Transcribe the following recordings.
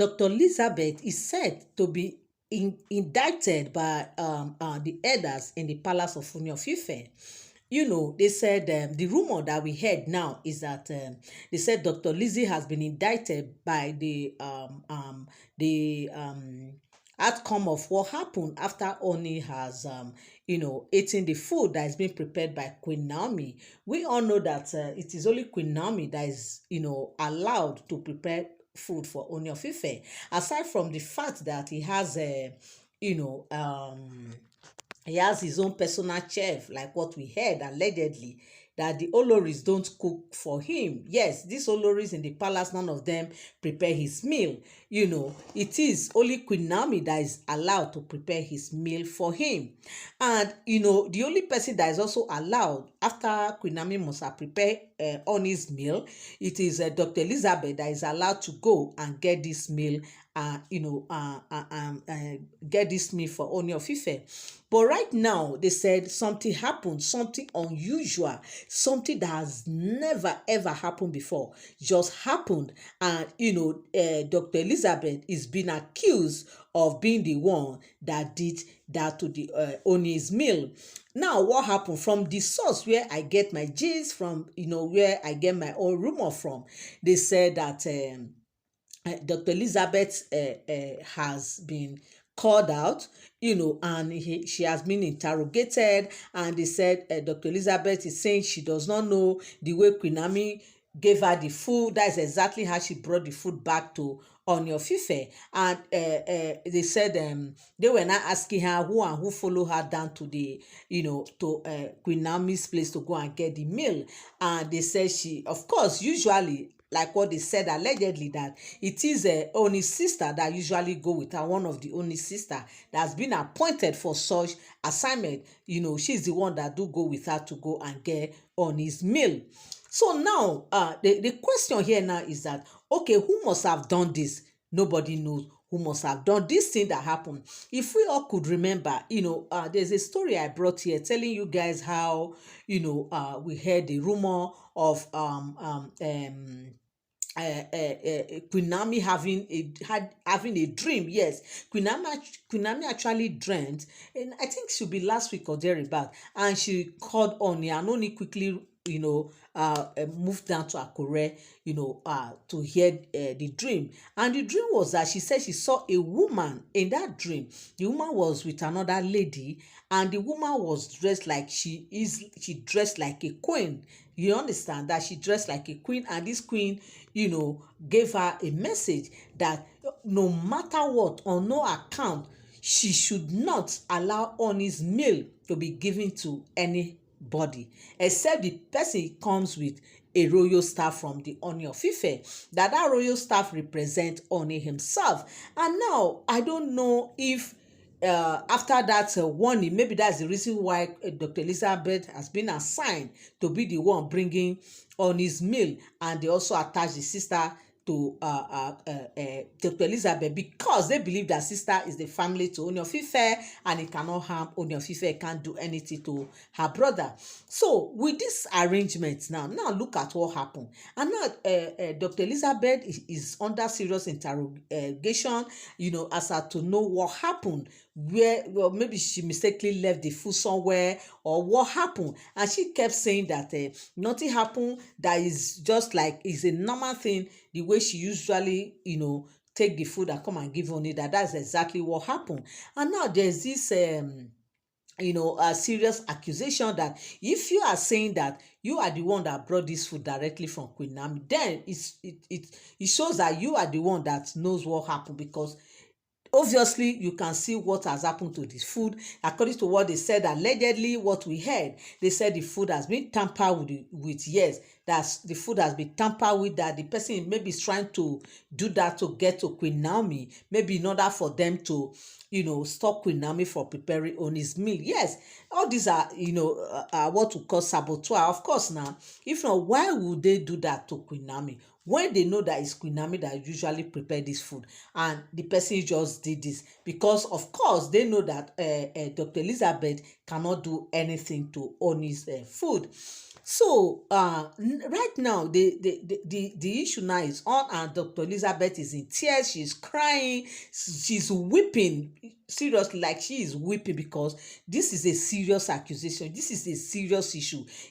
Dr. Elizabeth is said to be indicted by the elders in the palace of Ooni of Ife. They said the rumor that we heard now is that they said Dr. Lizzy has been indicted by the outcome of what happened after Ooni has eaten the food that is being prepared by Queen Naomi. We all know that it is only Queen Naomi that is allowed to prepare food for Ooni of Ife. Aside from the fact that you know um he has his own personal chef, like what we heard allegedly, that the Oloris don't cook for him. Yes, these Oloris in the palace, none of them prepare his meal. It is only Queen Naomi that is allowed to prepare his meal for him. And, the only person that is also allowed after Queen Naomi must have prepared on his meal, it is Dr. Elizabeth that is allowed to go and get this meal, get this meal for Ooni of Ife. But right now, they said something happened, something unusual, something that has never ever happened before, just happened. And, Dr. Elizabeth is being accused of being the one that did that to the Ooni's meal. Now, what happened from the source where I get my gist from, where I get my own rumor from, they said that Dr. Elizabeth has been called out, and she has been interrogated, and they said Dr. Elizabeth is saying she does not know the way Queen Naomi gave her the food. That's exactly how she brought the food back to Ooni of Ife. And they said they were not asking her who follow her down to the, to Queen Naomi's place to go and get the meal. And they said she, of course, usually, like what they said allegedly, that it is Ooni's sister that usually go with her, one of the only sister that's been appointed for such assignment. She's the one that do go with her to go and get Ooni's meal. So now, the question here now is that, okay, who must have done this? Nobody knows who must have done this thing that happened. If we all could remember, there's a story I brought here telling you guys how, we heard the rumor of Queen Naomi having a dream. Yes, Queen Naomi actually dreamt, and I think she'll be last week or thereabout, and she called Ooni, and Ooni quickly moved down to Akure, to hear the dream. And the dream was that she said she saw a woman in that dream. The woman was with another lady, and the woman was dressed like she dressed like a queen. You understand that she dressed like a queen, and this queen, gave her a message that no matter what, on no account, she should not allow Ooni's meal to be given to anybody, except the person comes with a royal staff from the Ooni of Ife, that royal staff represent Ooni himself. And now, I don't know if after that warning, maybe that's the reason why Dr. Elizabeth has been assigned to be the one bringing Ooni's meal, and they also attach the sister to Dr. Elizabeth, because they believe that sister is the family to Ooni of Ife, and it cannot harm Ooni of Ife, can't do anything to her brother. So with this arrangement now look at what happened. And now Dr. Elizabeth is under serious interrogation, as to know what happened, where, well, maybe she mistakenly left the food somewhere, or what happened. And she kept saying that nothing happened, that is just like, is a normal thing, the way she usually take the food and come and give Ooni, that's exactly what happened. And now there's this a serious accusation that if you are saying that you are the one that brought this food directly from Queen Naomi, then it shows that you are the one that knows what happened, because obviously you can see what has happened to this food. According to what they said, allegedly, what we heard, they said the food has been tampered with. Yes, that the food has been tampered with, that the person maybe is trying to do that to get to Queen Naomi, maybe in order for them to stop Queen Naomi for preparing Ooni's meal. Yes, all these are what we call saboteur. Of course, now, if not, why would they do that to Queen Naomi when they know that it's Queen Naomi that usually prepare this food, and the person just did this? Because of course they know that Dr. Elizabeth cannot do anything to Ooni's food. So right now the issue now is on, and Dr. Elizabeth is in tears. She's crying, she's weeping, seriously, like she is weeping, because this is a serious accusation. This is a serious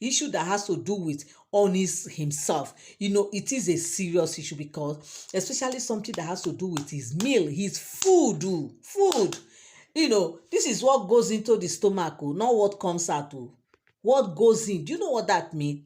issue that has to do with Onis himself. It is a serious issue, because especially something that has to do with his meal, his food. Food. This is what goes into the stomach, not what comes out. What goes in, do you know what that means?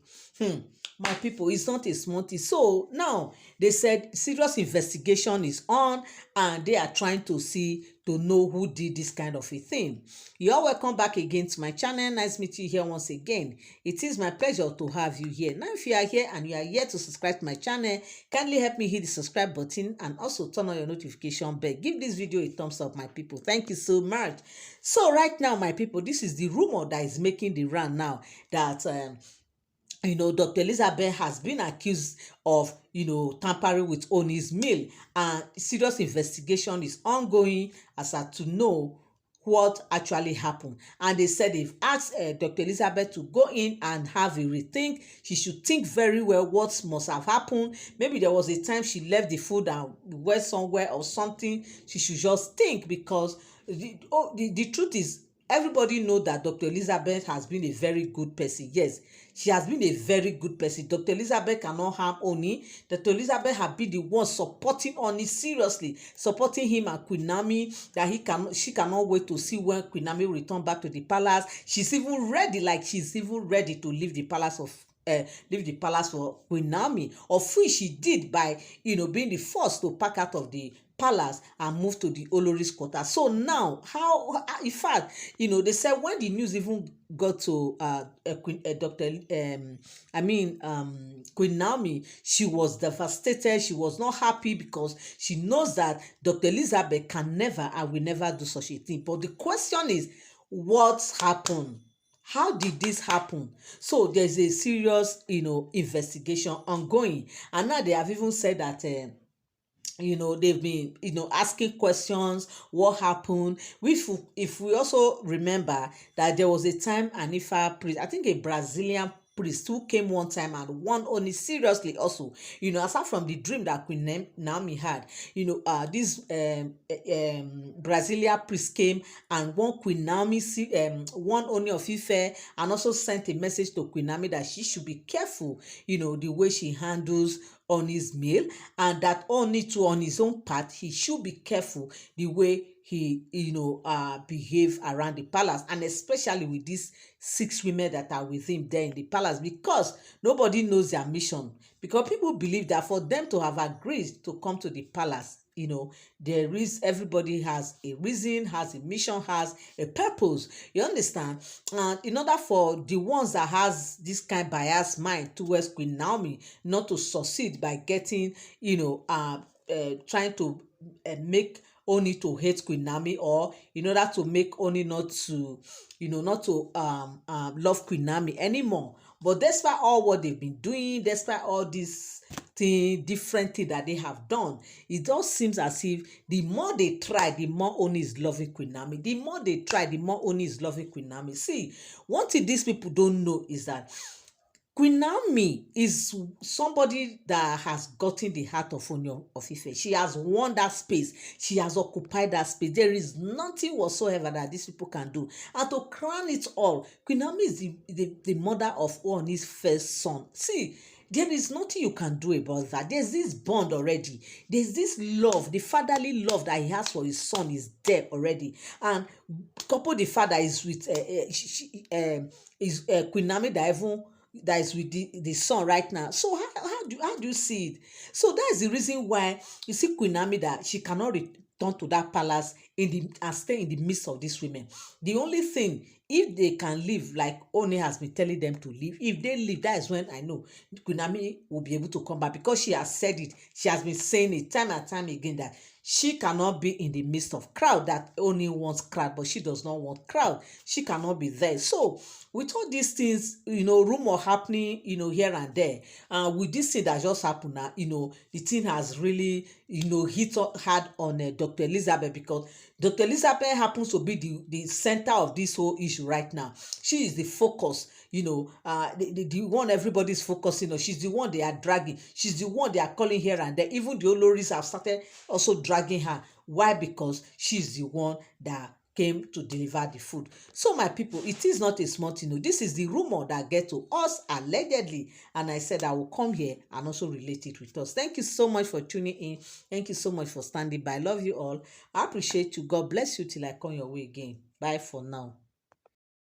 My people, it's not a small thing. So now they said serious investigation is on, and they are trying to see, to know who did this kind of a thing. You are welcome back again to my channel. Nice meeting you here once again. It is my pleasure to have you here. Now, if you are here and you are yet to subscribe to my channel, kindly help me hit the subscribe button and also turn on your notification bell. Give this video a thumbs up, my people. Thank you so much. So right now, my people, this is the rumor that is making the round now, that Dr. Elizabeth has been accused of, tampering with Ooni's meal, and serious investigation is ongoing as to know what actually happened. And they said they've asked Dr. Elizabeth to go in and have a rethink. She should think very well what must have happened. Maybe there was a time she left the food and went somewhere or something. She should just think, because the truth is, everybody know that Dr. Elizabeth has been a very good person. Yes, she has been a very good person. Dr. Elizabeth cannot harm Ooni. Dr. Elizabeth has been the one supporting Ooni, seriously supporting him and Queen Naomi, that she cannot wait to see when Queen Naomi will return back to the palace. She's even ready, like she's even ready to leave the palace for Queen Naomi, of which she did by being the first to pack out of the palace and move to the Olori's quarter. So now, in fact, they said when the news even got to Queen Naomi, she was devastated. She was not happy, because she knows that Dr. Elizabeth can never and will never do such a thing. But the question is, what happened? How did this happen? So there's a serious, investigation ongoing, and now they have even said that they've been asking questions, what happened. If we also remember that there was a time an Ifa priest, I think a Brazilian priest, who came one time and warned Ooni seriously also, aside from the dream that Queen Naomi had, this Brazilian priest came and warned Queen Naomi, warned Ooni of Ife, and also sent a message to Queen Naomi that she should be careful, the way she handles on his meal, and that Ooni too, on his own part, he should be careful the way he behave around the palace, and especially with these 6 women that are with him there in the palace, because nobody knows their mission. Because people believe that for them to have agreed to come to the palace, there is, everybody has a reason, has a mission, has a purpose, you understand. And in order for the ones that has this kind of biased mind towards Queen Naomi not to succeed by getting trying to make Ooni to hate Queen Naomi, or in order to make Ooni not to love Queen Naomi anymore. But despite all what they've been doing, despite all these different things that they have done, it just seems as if the more they try, the more Ooni is loving Queen Naomi. The more they try, the more Ooni is loving Queen Naomi. See, one thing these people don't know is that Queen Naomi is somebody that has gotten the heart of Ooni of Ife. She has won that space. She has occupied that space. There is nothing whatsoever that these people can do. And to crown it all, Queen Naomi is the mother of Ooni's first son. See, there is nothing you can do about that. There's this bond already. There's this love, the fatherly love that he has for his son is there already. And couple the father is with Queen Naomi that is with the son right now. So how do you see it? So that is the reason why you see Queen Naomi, that she cannot return to that palace and stay in the midst of these women. The only thing, if they can live like Ooni has been telling them to live, if they live, that is when I know Queen Naomi will be able to come back, because she has said it. She has been saying it time and time again that she cannot be in the midst of crowd, that Ooni wants crowd, but she does not want crowd. She cannot be there. So with all these things, rumor happening, here and there, with this thing that just happened now, the thing has really, hit hard on Dr. Elizabeth, because Dr. Elizabeth happens to be the center of this whole issue. issue right now. She is the focus, the one everybody's focusing on. She's the one they are dragging. She's the one they are calling here and there. Even the Oloris have started also dragging her. Why? Because she's the one that came to deliver the food. So my people, it is not a small thing. This is the rumor that get to us allegedly, and I said I will come here and also relate it with us. Thank you so much for tuning in. Thank you so much for standing by. I love you all. I appreciate you. God bless you till I come your way again. Bye for now.